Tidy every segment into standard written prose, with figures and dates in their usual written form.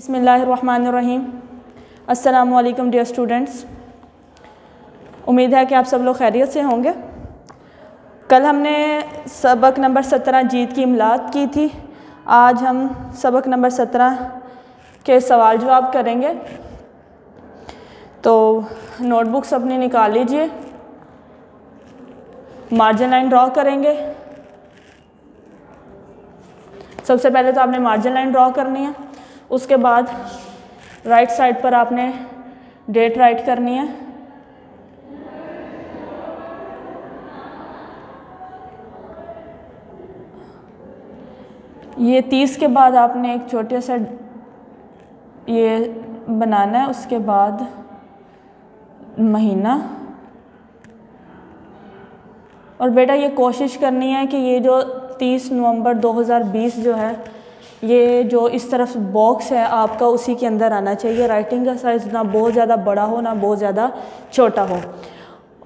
बिस्मिल्लाहिर्रहमानिर्रहीम। अस्सलामु अलैकुम डियर स्टूडेंट्स। उम्मीद है कि आप सब लोग खैरियत से होंगे। कल हमने सबक नंबर 17 जीत की इमलात की थी। आज हम सबक नंबर 17 के सवाल जवाब करेंगे। तो नोटबुक्स अपनी निकाल लीजिए, मार्जिन लाइन ड्रॉ करेंगे। सबसे पहले तो आपने मार्जिन लाइन ड्रॉ करनी है, उसके बाद राइट साइड पर आपने डेट राइट करनी है। ये 30 के बाद आपने एक छोटे सा ये बनाना है, उसके बाद महीना। और बेटा ये कोशिश करनी है कि ये जो 30 नवंबर 2020 जो है, ये जो इस तरफ बॉक्स है आपका उसी के अंदर आना चाहिए। राइटिंग का साइज़ ना बहुत ज़्यादा बड़ा हो ना बहुत ज़्यादा छोटा हो।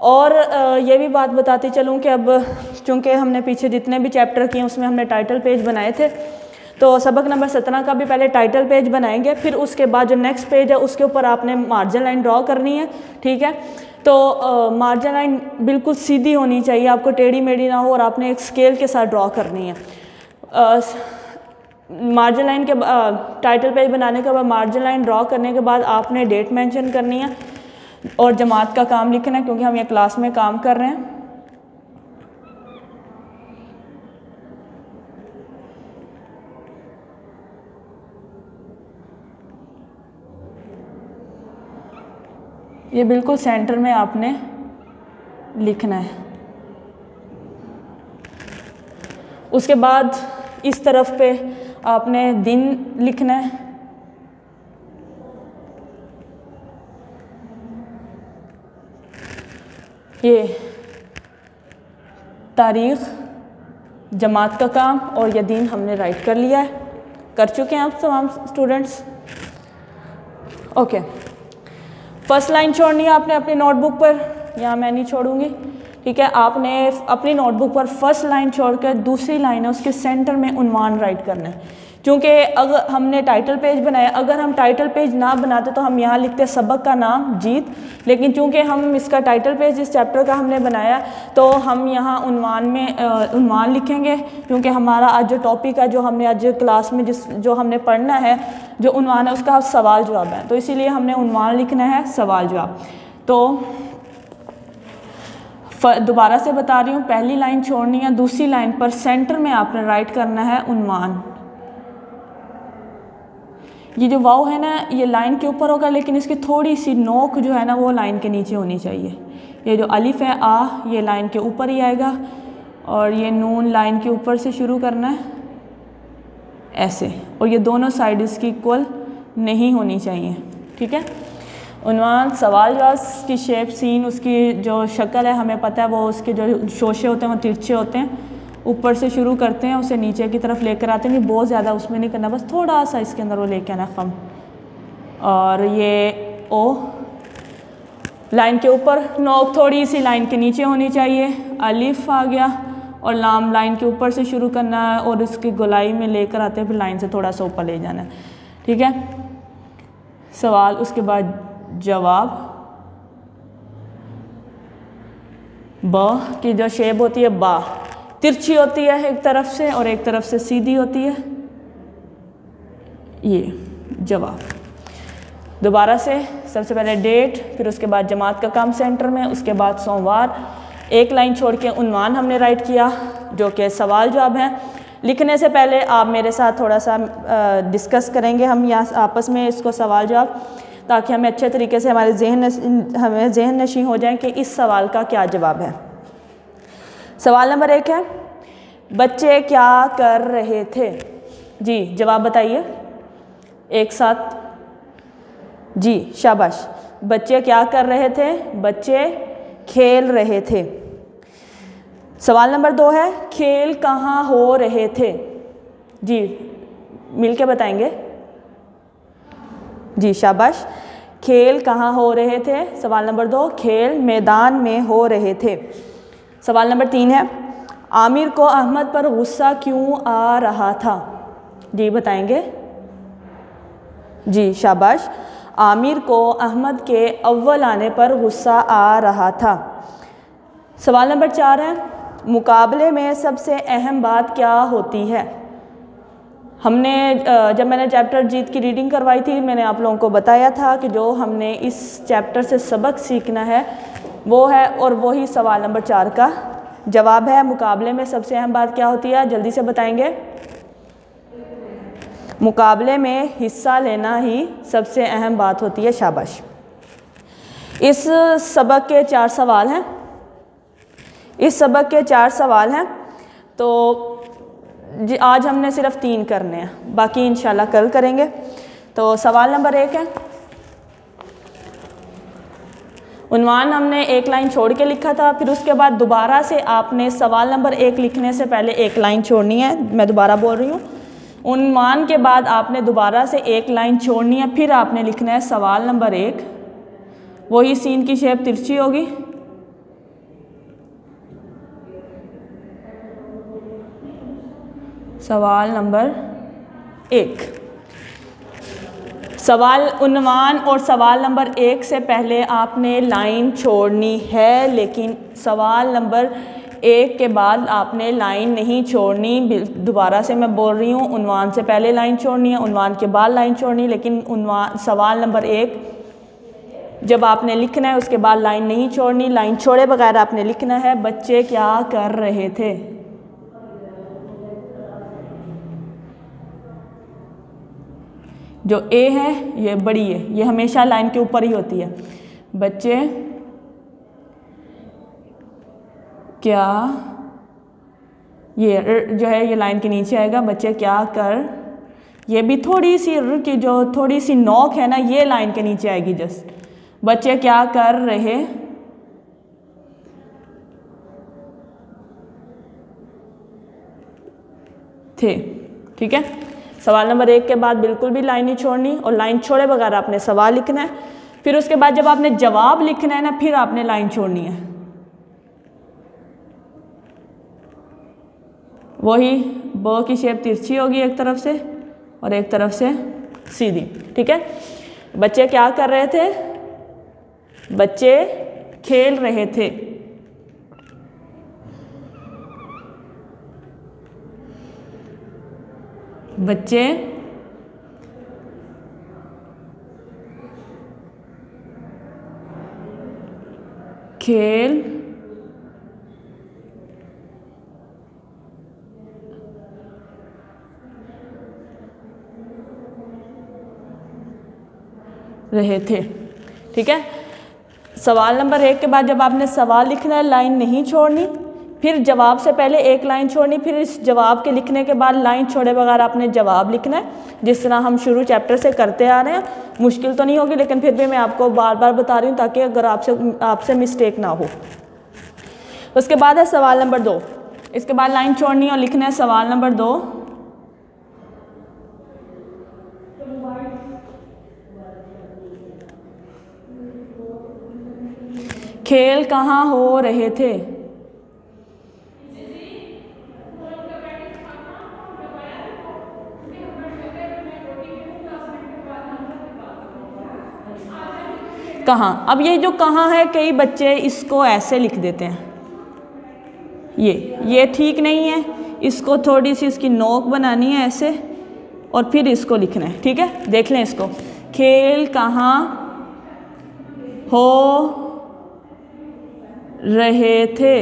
और ये भी बात बताती चलूँ कि अब चूँकि हमने पीछे जितने भी चैप्टर किए उसमें हमने टाइटल पेज बनाए थे, तो सबक नंबर 17 का भी पहले टाइटल पेज बनाएंगे, फिर उसके बाद जो नेक्स्ट पेज है उसके ऊपर आपने मार्जिन लाइन ड्रॉ करनी है। ठीक है, तो मार्जिन लाइन बिल्कुल सीधी होनी चाहिए, आपको टेढ़ी मेढ़ी ना हो, और आपने एक स्केल के साथ ड्रॉ करनी है। मार्जिन लाइन के टाइटल पेज बनाने के बाद मार्जिन लाइन ड्रॉ करने के बाद आपने डेट मेंशन करनी है और जमात का काम लिखना है, क्योंकि हम ये क्लास में काम कर रहे हैं। ये बिल्कुल सेंटर में आपने लिखना है। उसके बाद इस तरफ पे आपने दिन लिखना है। ये तारीख, जमात का काम और ये दिन हमने राइट कर लिया है, कर चुके हैं आप तमाम स्टूडेंट्स। ओके, फर्स्ट लाइन छोड़नी है आपने अपनी नोटबुक पर, यहाँ मैं नहीं छोड़ूंगी। ठीक है, आपने अपनी नोटबुक पर फर्स्ट लाइन छोड़कर दूसरी लाइन है उसके सेंटर में उन्वान राइट करना है। क्योंकि अगर हमने टाइटल पेज बनाया, अगर हम टाइटल पेज ना बनाते तो हम यहाँ लिखते सबक का नाम जीत, लेकिन चूंकि हम इसका टाइटल पेज इस चैप्टर का हमने बनाया तो हम यहाँ उन्वान में उन्वान लिखेंगे, क्योंकि हमारा आज जो टॉपिक है, जो हमने आज क्लास में जो हमने पढ़ना है, जो उन्वान है उसका सवाल जवाब है, तो इसीलिए हमने उन्वान लिखना है, सवाल जवाब। तो दोबारा से बता रही हूँ, पहली लाइन छोड़नी है, दूसरी लाइन पर सेंटर में आपने राइट करना है उन्वान। ये जो वाव है ना, ये लाइन के ऊपर होगा, लेकिन इसकी थोड़ी सी नोक जो है ना वो लाइन के नीचे होनी चाहिए। ये जो अलिफ है आ, ये लाइन के ऊपर ही आएगा, और ये नून लाइन के ऊपर से शुरू करना है ऐसे, और ये दोनों साइड इसकी इक्वल नहीं होनी चाहिए। ठीक है, उन्वान सवाल जवाब की शेप, सीन, उसकी जो शक्ल है हमें पता है, वो उसके जो शोशे होते हैं वो तिरछे होते हैं, ऊपर से शुरू करते हैं, उसे नीचे की तरफ लेकर आते हैं। बहुत ज़्यादा उसमें नहीं करना, बस थोड़ा सा इसके अंदर वो लेके आना कम। और ये ओ लाइन के ऊपर, नोक थोड़ी सी लाइन के नीचे होनी चाहिए, अलिफ आ गया, और लाम लाइन के ऊपर से शुरू करना है और इसकी गोलाई में लेकर आते हैं, फिर लाइन से थोड़ा सा ऊपर ले जाना है। ठीक है, सवाल, उसके बाद जवाब। ब की जो शेप होती है, बा तिरछी होती है एक तरफ से और एक तरफ से सीधी होती है, ये जवाब। दोबारा से, सबसे पहले डेट, फिर उसके बाद जमात का काम सेंटर में, उसके बाद सोमवार। एक लाइन छोड़ के उन्वान हमने राइट किया, जो कि सवाल जवाब है। लिखने से पहले आप मेरे साथ थोड़ा सा डिस्कस करेंगे हम यहाँ आपस में इसको सवाल जवाब, ताकि हमें अच्छे तरीके से हमें जहन नशी हो जाए कि इस सवाल का क्या जवाब है। सवाल नंबर 1 है, बच्चे क्या कर रहे थे? जी जवाब बताइए एक साथ। जी शाबाश, बच्चे क्या कर रहे थे? बच्चे खेल रहे थे। सवाल नंबर 2 है, खेल कहाँ हो रहे थे? जी मिलके बताएंगे। जी शाबाश, खेल कहाँ हो रहे थे? सवाल नंबर 2, खेल मैदान में हो रहे थे। सवाल नंबर 3 है, आमिर को अहमद पर गुस्सा क्यों आ रहा था? जी बताएंगे। जी शाबाश। आमिर को अहमद के अव्वल आने पर गुस्सा आ रहा था। सवाल नंबर 4 है, मुकाबले में सबसे अहम बात क्या होती है। हमने जब मैंने चैप्टर जीत की रीडिंग करवाई थी, मैंने आप लोगों को बताया था कि जो हमने इस चैप्टर से सबक सीखना है वो है, और वही सवाल नंबर 4 का जवाब है। मुकाबले में सबसे अहम बात क्या होती है, जल्दी से बताएंगे। मुकाबले में हिस्सा लेना ही सबसे अहम बात होती है। शाबाश। इस सबक के 4 सवाल हैं। इस सबक के 4 सवाल हैं, तो आज हमने सिर्फ 3 करने हैं, बाकी इंशाल्लाह कल करेंगे। तो सवाल नंबर 1 है, उन्वान हमने एक लाइन छोड़ के लिखा था, फिर उसके बाद दोबारा से आपने सवाल नंबर 1 लिखने से पहले एक लाइन छोड़नी है। मैं दोबारा बोल रही हूँ, उन्वान के बाद आपने दोबारा से एक लाइन छोड़नी है, फिर आपने लिखना है सवाल नंबर 1। वही सीन की शेप तिरछी होगी। सवाल नंबर 1, सवाल उन्वान और सवाल नंबर 1 से पहले आपने लाइन छोड़नी है, लेकिन सवाल नंबर 1 के बाद आपने लाइन नहीं छोड़नी। दोबारा से मैं बोल रही हूँ, उन्वान से पहले लाइन छोड़नी है, उन्वान के बाद लाइन छोड़नी, लेकिन सवाल नंबर 1 जब आपने लिखना है उसके बाद लाइन नहीं छोड़नी। लाइन छोड़े बगैर आपने लिखना है, बच्चे क्या कर रहे थे। जो ए है ये बड़ी है, ये हमेशा लाइन के ऊपर ही होती है। बच्चे क्या, ये जो है ये लाइन के नीचे आएगा। बच्चे क्या कर, ये भी थोड़ी सी र की जो थोड़ी सी नोक है ना, ये लाइन के नीचे आएगी जस्ट। बच्चे क्या कर रहे थे। ठीक है, सवाल नंबर 1 के बाद बिल्कुल भी लाइन नहीं छोड़नी, और लाइन छोड़े बगैर आपने सवाल लिखना है। फिर उसके बाद जब आपने जवाब लिखना है ना, फिर आपने लाइन छोड़नी है। वही ब की शेप तिरछी होगी एक तरफ से और एक तरफ से सीधी। ठीक है, बच्चे क्या कर रहे थे, बच्चे खेल रहे थे। बच्चे खेल रहे थे। ठीक है, सवाल नंबर 1 के बाद जब आपने सवाल लिखना है, लाइन नहीं छोड़नी, फिर जवाब से पहले एक लाइन छोड़नी, फिर इस जवाब के लिखने के बाद लाइन छोड़े बगैर आपने जवाब लिखना है, जिस तरह हम शुरू चैप्टर से करते आ रहे हैं। मुश्किल तो नहीं होगी, लेकिन फिर भी मैं आपको बार बार बता रही हूँ ताकि अगर आपसे मिस्टेक ना हो। उसके बाद है सवाल नंबर 2, इसके बाद लाइन छोड़नी और लिखना है सवाल नंबर 2। खेल कहाँ हो रहे थे। कहाँ, अब ये जो कहाँ है, कई बच्चे इसको ऐसे लिख देते हैं, ये ठीक नहीं है। इसको थोड़ी सी इसकी नोक बनानी है ऐसे, और फिर इसको लिखना है। ठीक है, देख लें इसको, खेल कहाँ हो रहे थे।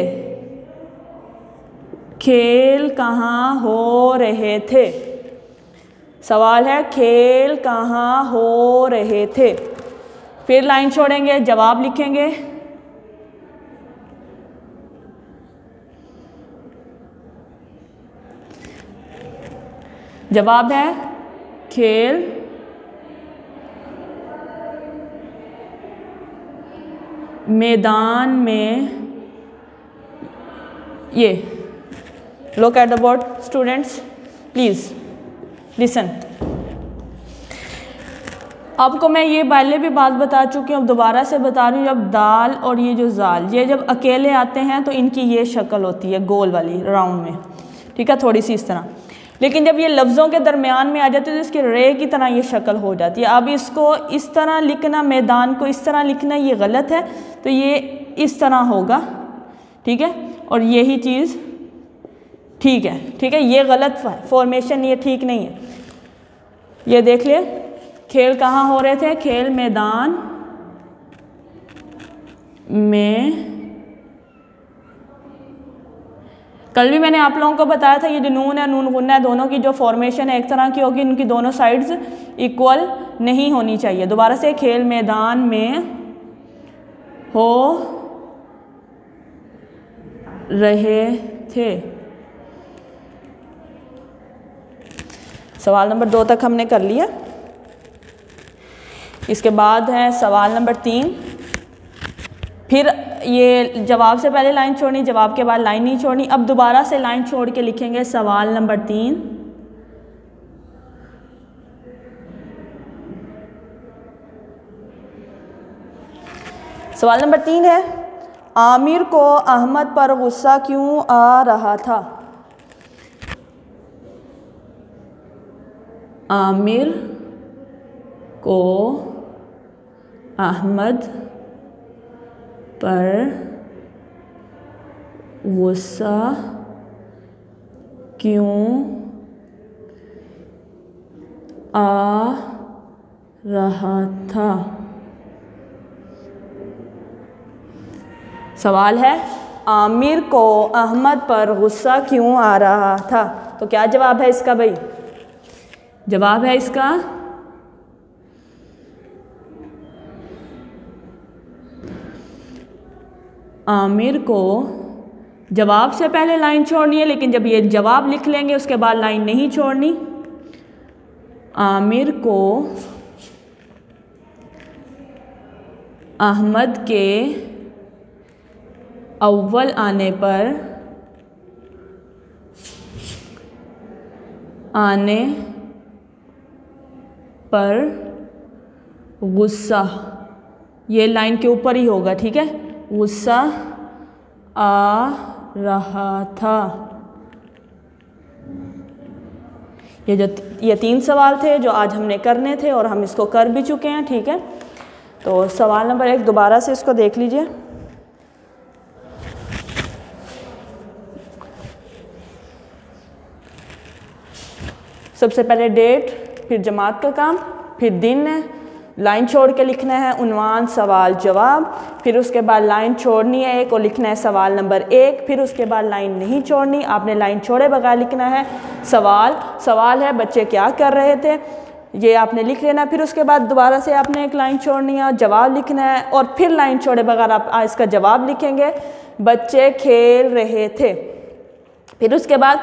खेल कहाँ हो रहे थे। सवाल है खेल कहाँ हो रहे थे। फिर लाइन छोड़ेंगे, जवाब लिखेंगे। जवाब है खेल मैदान में। ये look at the board students, please listen. आपको मैं ये पहले भी बात बता चुकी हूँ, अब दोबारा से बता रही हूँ। जब दाल और ये जो जाल, ये जब अकेले आते हैं तो इनकी ये शक्ल होती है गोल वाली, राउंड में। ठीक है, थोड़ी सी इस तरह। लेकिन जब ये लफ्ज़ों के दरमियान में आ जाती है तो इसकी रे की तरह ये शक्ल हो जाती है। अब इसको इस तरह लिखना, मैदान को इस तरह लिखना ये गलत है, तो ये इस तरह होगा, ठीक है, और यही चीज़ ठीक है, ठीक है, ये गलत फॉर्मेशन, ये ठीक नहीं है। ये देख ले, खेल कहाँ हो रहे थे? खेल मैदान में। कल भी मैंने आप लोगों को बताया था ये जो नून है, नून गुन्ना है, दोनों की जो फॉर्मेशन है एक तरह की होगी, इनकी दोनों साइड्स इक्वल नहीं होनी चाहिए। दोबारा से, खेल मैदान में हो रहे थे। सवाल नंबर 2 तक हमने कर लिया। इसके बाद है सवाल नंबर 3। फिर ये जवाब से पहले लाइन छोड़नी, जवाब के बाद लाइन नहीं छोड़नी। अब दोबारा से लाइन छोड़ के लिखेंगे सवाल नंबर 3। सवाल नंबर 3 है, आमिर को अहमद पर गुस्सा क्यों आ रहा था? आमिर को अहमद पर गुस्सा क्यों आ रहा था? सवाल है, आमिर को अहमद पर गुस्सा क्यों आ रहा था? तो क्या जवाब है इसका भाई? जवाब है इसका आमिर को, जवाब से पहले लाइन छोड़नी है, लेकिन जब ये जवाब लिख लेंगे उसके बाद लाइन नहीं छोड़नी। आमिर को अहमद के अव्वल आने पर गुस्सा, ये लाइन के ऊपर ही होगा, ठीक है, गुस्सा आ रहा था। ये 3 सवाल थे जो आज हमने करने थे और हम इसको कर भी चुके हैं, ठीक है। तो सवाल नंबर 1 दोबारा से इसको देख लीजिए। सबसे पहले डेट, फिर जमात का काम, फिर दिन है, लाइन छोड़ के लिखना है उन्वान सवाल जवाब, फिर उसके बाद लाइन छोड़नी है एक और लिखना है सवाल नंबर 1, फिर उसके बाद लाइन नहीं छोड़नी, आपने लाइन छोड़े बगैर लिखना है सवाल है बच्चे क्या कर रहे थे, ये आपने लिख लेना। फिर उसके बाद दोबारा से आपने एक लाइन छोड़नी है, जवाब लिखना है और फिर लाइन छोड़े बगैर आप इसका जवाब लिखेंगे, बच्चे खेल रहे थे। फिर उसके बाद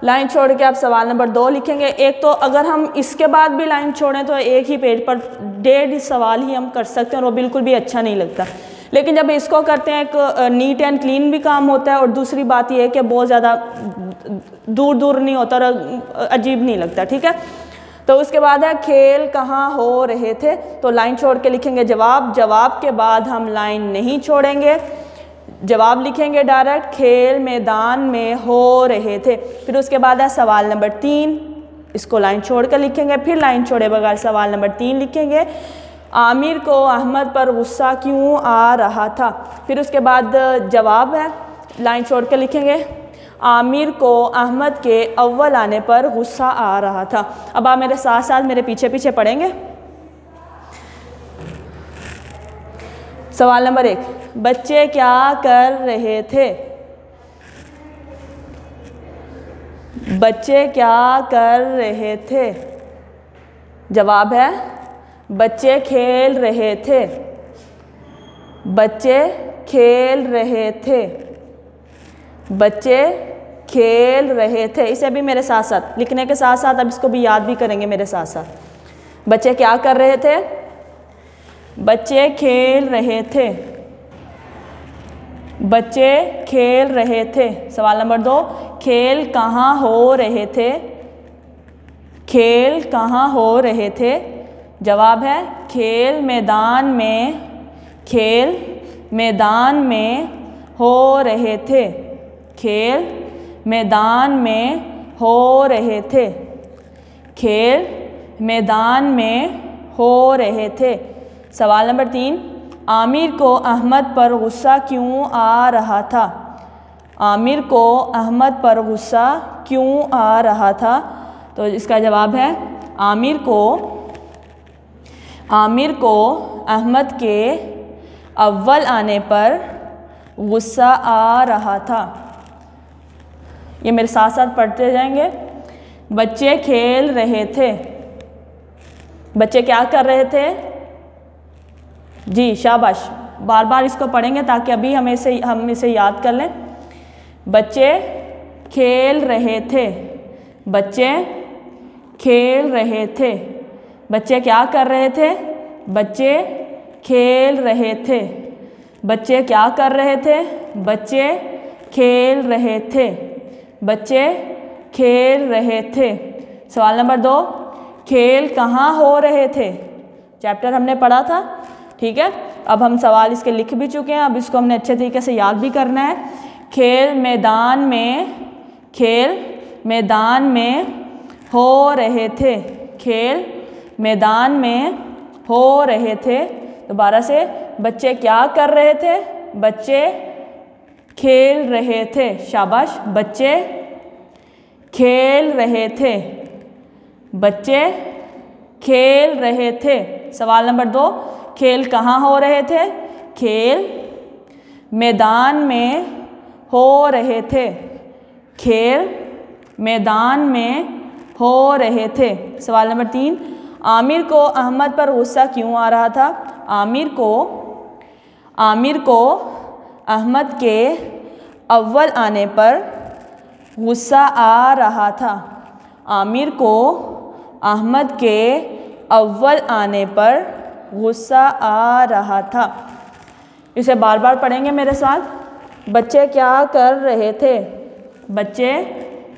लाइन छोड़ के आप सवाल नंबर 2 लिखेंगे। एक तो अगर हम इसके बाद भी लाइन छोड़ें तो एक ही पेज पर 1.5 सवाल ही हम कर सकते हैं और वो बिल्कुल भी अच्छा नहीं लगता। लेकिन जब इसको करते हैं एक नीट एंड क्लीन भी काम होता है और दूसरी बात ये है कि बहुत ज़्यादा दूर नहीं होता और अजीब नहीं लगता, ठीक है। तो उसके बाद है खेल कहाँ हो रहे थे, तो लाइन छोड़ के लिखेंगे जवाब के बाद हम लाइन नहीं छोड़ेंगे, जवाब लिखेंगे डायरेक्ट, खेल मैदान में हो रहे थे। फिर उसके बाद है सवाल नंबर 3, इसको लाइन छोड़ कर लिखेंगे, फिर लाइन छोड़े बगैर सवाल नंबर 3 लिखेंगे, आमिर को अहमद पर गुस्सा क्यों आ रहा था। फिर उसके बाद जवाब है, लाइन छोड़ कर लिखेंगे, आमिर को अहमद के अव्वल आने पर गुस्सा आ रहा था। अब आप मेरे साथ साथ मेरे पीछे पीछे पढ़ेंगे। सवाल नंबर 1, बच्चे क्या कर रहे थे? बच्चे क्या कर रहे थे? जवाब है बच्चे खेल रहे थे। बच्चे खेल रहे थे। बच्चे खेल रहे थे। इसे भी मेरे साथ साथ लिखने के साथ साथ अब इसको भी याद भी करेंगे मेरे साथ साथ। बच्चे क्या कर रहे थे? बच्चे खेल रहे थे। बच्चे खेल रहे थे। सवाल नंबर 2, खेल कहाँ हो रहे थे? खेल कहाँ हो रहे थे? जवाब है खेल मैदान में। खेल मैदान में हो रहे थे। खेल मैदान में हो रहे थे। खेल मैदान में हो रहे थे। सवाल नंबर 3, आमिर को अहमद पर गुस्सा क्यों आ रहा था? आमिर को अहमद पर गुस्सा क्यों आ रहा था? तो इसका जवाब है आमिर को अहमद के अव्वल आने पर गुस्सा आ रहा था। ये मेरे साथ साथ पढ़ते जाएंगे। बच्चे खेल रहे थे। बच्चे क्या कर रहे थे? जी शाबाश, बार बार इसको पढ़ेंगे ताकि अभी हम इसे याद कर लें। बच्चे खेल रहे थे। बच्चे खेल रहे थे। बच्चे क्या कर रहे थे? बच्चे खेल रहे थे। बच्चे क्या कर रहे थे? बच्चे खेल रहे थे। बच्चे खेल रहे थे। सवाल नंबर 2, खेल कहाँ हो रहे थे? चैप्टर हमने पढ़ा था, ठीक है। अब हम सवाल इसके लिख भी चुके हैं, अब इसको हमने अच्छे तरीके से याद भी करना है। खेल मैदान में हो रहे थे। खेल मैदान में हो रहे थे। दोबारा से, बच्चे क्या कर रहे थे? बच्चे खेल रहे थे। शाबाश, बच्चे खेल रहे थे। बच्चे खेल रहे थे। सवाल नंबर 2, खेल कहाँ हो रहे थे? खेल मैदान में हो रहे थे। खेल मैदान में हो रहे थे। सवाल नंबर 3, आमिर को अहमद पर गुस्सा क्यों आ रहा था? आमिर को अहमद के अव्वल आने पर गुस्सा आ रहा था। आमिर को अहमद के अव्वल आने पर गुस्सा आ रहा था। इसे बार बार पढ़ेंगे मेरे साथ। बच्चे क्या कर रहे थे? बच्चे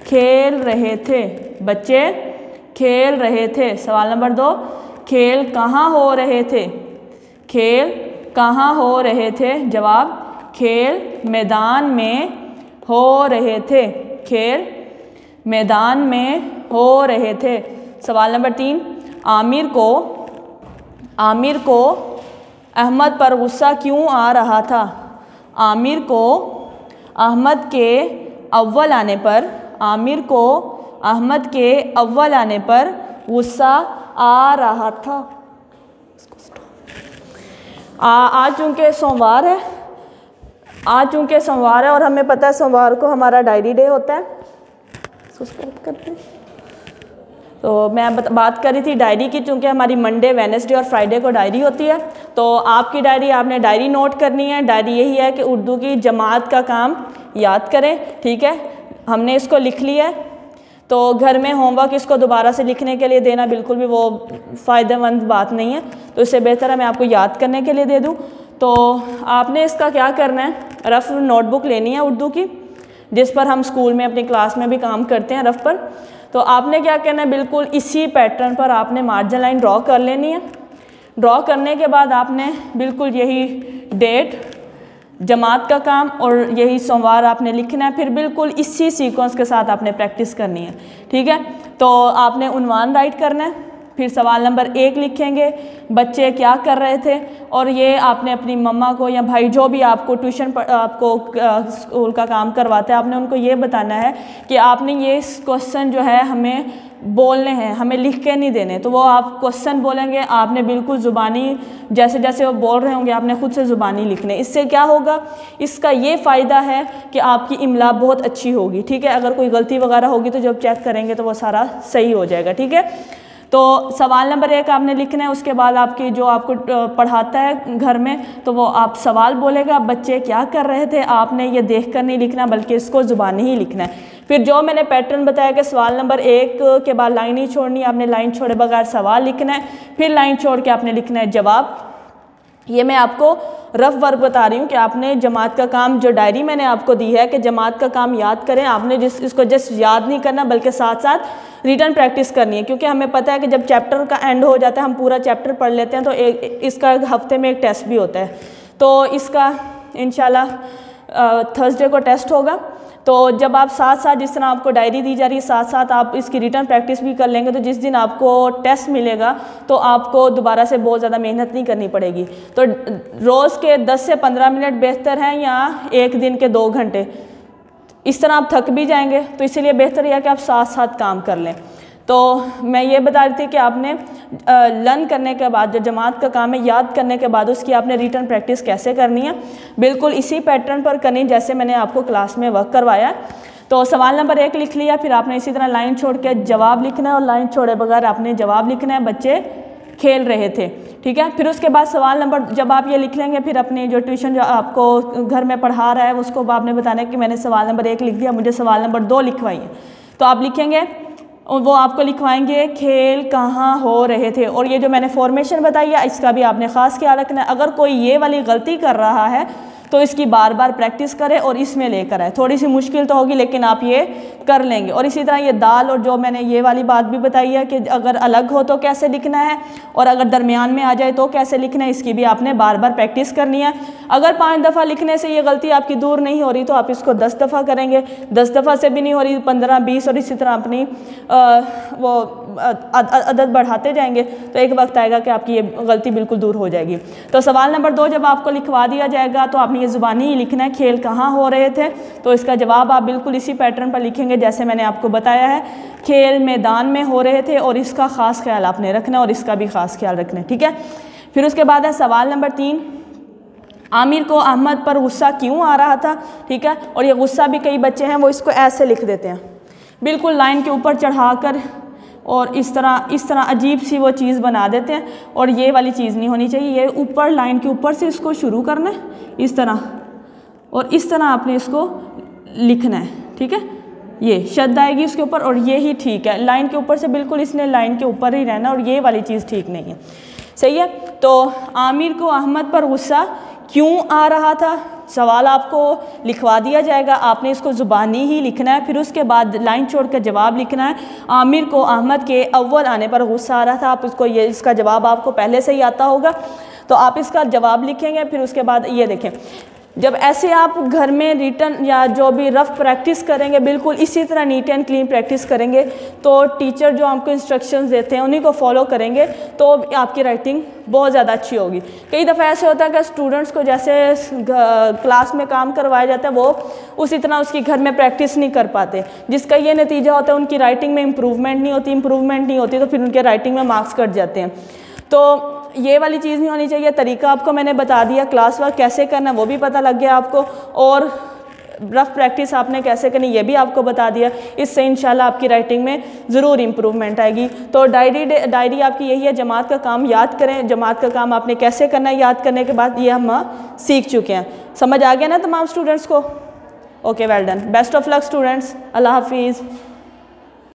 खेल रहे थे। बच्चे खेल रहे थे। सवाल नंबर 2, खेल कहाँ हो रहे थे? खेल कहाँ हो रहे थे? जवाब, खेल मैदान में हो रहे थे। खेल मैदान में हो रहे थे। सवाल नंबर 3, आमिर को अहमद पर गुस्सा क्यों आ रहा था? आमिर को अहमद के अव्वल आने पर गुस्सा आ रहा था। आज चूँकि सोमवार है और हमें पता है सोमवार को हमारा डायरी डे होता है। तो मैं बात कर रही थी डायरी की, चूँकि हमारी मंडे, वेडनेसडे और फ्राइडे को डायरी होती है। तो आपकी डायरी, आपने डायरी नोट करनी है। डायरी यही है कि उर्दू की जमात का काम याद करें, ठीक है। हमने इसको लिख लिया है, तो घर में होमवर्क इसको दोबारा से लिखने के लिए देना बिल्कुल भी वो फ़ायदेमंद बात नहीं है। तो इससे बेहतर है मैं आपको याद करने के लिए दे दूँ। तो आपने इसका क्या करना है, रफ़ नोटबुक लेनी है उर्दू की, जिस पर हम स्कूल में अपनी क्लास में भी काम करते हैं रफ़ पर। तो आपने क्या करना है, बिल्कुल इसी पैटर्न पर आपने मार्जिन लाइन ड्रॉ कर लेनी है। ड्रॉ करने के बाद आपने बिल्कुल यही डेट, जमात का काम और यही सोमवार आपने लिखना है। फिर बिल्कुल इसी सीक्वेंस के साथ आपने प्रैक्टिस करनी है, ठीक है। तो आपने उन्वान राइट करना है, फिर सवाल नंबर 1 लिखेंगे, बच्चे क्या कर रहे थे, और ये आपने अपनी मम्मा को या भाई जो भी आपको ट्यूशन पर आपको स्कूल का काम करवाते हैं, आपने उनको ये बताना है कि आपने ये क्वेश्चन जो है हमें बोलने हैं, हमें लिख के नहीं देने। तो वो आप क्वेश्चन बोलेंगे, आपने बिल्कुल ज़ुबानी जैसे जैसे वो बोल रहे होंगे आपने खुद से ज़ुबानी लिखने। इससे क्या होगा, इसका ये फ़ायदा है कि आपकी इमला बहुत अच्छी होगी, ठीक है। अगर कोई गलती वगैरह होगी तो जब चेक करेंगे तो वो सारा सही हो जाएगा, ठीक है। तो सवाल नंबर 1 आपने लिखना है। उसके बाद आपकी जो आपको पढ़ाता है घर में, तो वो आप सवाल बोलेगा, बच्चे क्या कर रहे थे, आपने ये देख कर नहीं लिखना बल्कि इसको ज़ुबानी ही लिखना है। फिर जो मैंने पैटर्न बताया कि सवाल नंबर 1 के बाद लाइन ही छोड़नी है, आपने लाइन छोड़े बगैर सवाल लिखना है, फिर लाइन छोड़ के आपने लिखना है जवाब। ये मैं आपको रफ वर्क बता रही हूँ कि आपने जमात का काम, जो डायरी मैंने आपको दी है कि जमात का काम याद करें, आपने इसको जस्ट याद नहीं करना बल्कि साथ साथ रिटन प्रैक्टिस करनी है। क्योंकि हमें पता है कि जब चैप्टर का एंड हो जाता है, हम पूरा चैप्टर पढ़ लेते हैं, तो इसका हफ्ते में एक टेस्ट भी होता है। तो इसका इंशाल्लाह थर्सडे को टेस्ट होगा। तो जब आप साथ साथ जिस तरह आपको डायरी दी जा रही है साथ साथ आप इसकी रिटर्न प्रैक्टिस भी कर लेंगे तो जिस दिन आपको टेस्ट मिलेगा तो आपको दोबारा से बहुत ज़्यादा मेहनत नहीं करनी पड़ेगी। तो रोज़ के 10 से 15 मिनट बेहतर हैं या एक दिन के 2 घंटे, इस तरह आप थक भी जाएंगे। तो इसीलिए बेहतर यह है कि आप साथ साथ काम कर लें। तो मैं ये बता रही थी कि आपने लर्न करने के बाद जो जमात का काम है याद करने के बाद उसकी आपने रिटर्न प्रैक्टिस कैसे करनी है, बिल्कुल इसी पैटर्न पर करनी जैसे मैंने आपको क्लास में वर्क करवाया। तो सवाल नंबर 1 लिख लिया, फिर आपने इसी तरह लाइन छोड़ के जवाब लिखना है और लाइन छोड़े बगैर आपने जवाब लिखना है। बच्चे खेल रहे थे, ठीक है। फिर उसके बाद सवाल नंबर जब आप ये लिख लेंगे फिर अपनी जो ट्यूशन जो आपको घर में पढ़ा रहा है उसको आपने बताना है कि मैंने सवाल नंबर 1 लिख दिया, मुझे सवाल नंबर 2 लिखवाइए। तो आप लिखेंगे और वो आपको लिखवाएंगे खेल कहाँ हो रहे थे। और ये जो मैंने फॉर्मेशन बताई है इसका भी आपने ख़ास ख्याल रखना है। अगर कोई ये वाली गलती कर रहा है तो इसकी बार बार प्रैक्टिस करें और इसमें लेकर आए। थोड़ी सी मुश्किल तो होगी लेकिन आप ये कर लेंगे। और इसी तरह ये दाल और जो मैंने ये वाली बात भी बताई है कि अगर अलग हो तो कैसे लिखना है और अगर दरमियान में आ जाए तो कैसे लिखना है, इसकी भी आपने बार बार प्रैक्टिस करनी है। अगर 5 दफ़ा लिखने से ये गलती आपकी दूर नहीं हो रही तो आप इसको 10 दफ़ा करेंगे, 10 दफ़ा से भी नहीं हो रही 15, 20 और इसी तरह अपनी वो अदद बढ़ाते जाएंगे तो एक वक्त आएगा कि आपकी ये गलती बिल्कुल दूर हो जाएगी। तो सवाल नंबर 2 जब आपको लिखवा दिया जाएगा तो आपने ये ज़ुबानी ही लिखना है खेल कहाँ हो रहे थे। तो इसका जवाब आप बिल्कुल इसी पैटर्न पर लिखेंगे जैसे मैंने आपको बताया है, खेल मैदान में हो रहे थे। और इसका ख़ास ख्याल आपने रखना है और इसका भी ख़ास ख्याल रखना है, ठीक है। फिर उसके बाद है सवाल नंबर 3, आमिर को अहमद पर गुस्सा क्यों आ रहा था, ठीक है। और ये गुस्सा भी कई बच्चे हैं वो इसको ऐसे लिख देते हैं, बिल्कुल लाइन के ऊपर चढ़ाकर और इस तरह अजीब सी वो चीज़ बना देते हैं। और ये वाली चीज़ नहीं होनी चाहिए, ये ऊपर लाइन के ऊपर से इसको शुरू करना है इस तरह और इस तरह आपने इसको लिखना है, ठीक है। ये शब्द आएगी उसके ऊपर और ये ही ठीक है, लाइन के ऊपर से बिल्कुल इसने लाइन के ऊपर ही रहना और ये वाली चीज़ ठीक नहीं है, सही है। तो आमिर को अहमद पर गुस्सा क्यों आ रहा था, सवाल आपको लिखवा दिया जाएगा, आपने इसको ज़ुबानी ही लिखना है। फिर उसके बाद लाइन छोड़कर जवाब लिखना है। आमिर को अहमद के अव्वल आने पर गुस्सा आ रहा था, आप इसको ये इसका जवाब आपको पहले से ही आता होगा तो आप इसका जवाब लिखेंगे। फिर उसके बाद ये देखें, जब ऐसे आप घर में रिटर्न या जो भी रफ प्रैक्टिस करेंगे बिल्कुल इसी तरह नीट एंड क्लीन प्रैक्टिस करेंगे तो टीचर जो आपको इंस्ट्रक्शंस देते हैं उन्हीं को फॉलो करेंगे तो आपकी राइटिंग बहुत ज़्यादा अच्छी होगी। कई दफ़ा ऐसे होता है कि स्टूडेंट्स को जैसे क्लास में काम करवाया जाता है वो उसी तरह उसकी घर में प्रैक्टिस नहीं कर पाते, जिसका ये नतीजा होता है उनकी राइटिंग में इम्प्रूवमेंट नहीं होती तो फिर उनके राइटिंग में मार्क्स कट जाते हैं। तो ये वाली चीज़ नहीं होनी चाहिए। तरीका आपको मैंने बता दिया, क्लास वर्क कैसे करना है वो भी पता लग गया आपको और रफ प्रैक्टिस आपने कैसे करनी ये भी आपको बता दिया। इससे इंशाल्लाह आपकी राइटिंग में ज़रूर इम्प्रूवमेंट आएगी। तो डायरी आपकी यही है, जमात का काम याद करें। जमात का काम आपने कैसे करना है याद करने के बाद ये हम सीख चुके हैं। समझ आ गया ना तमाम स्टूडेंट्स को? Okay, well done, best of luck students, अल्लाह हाफिज़।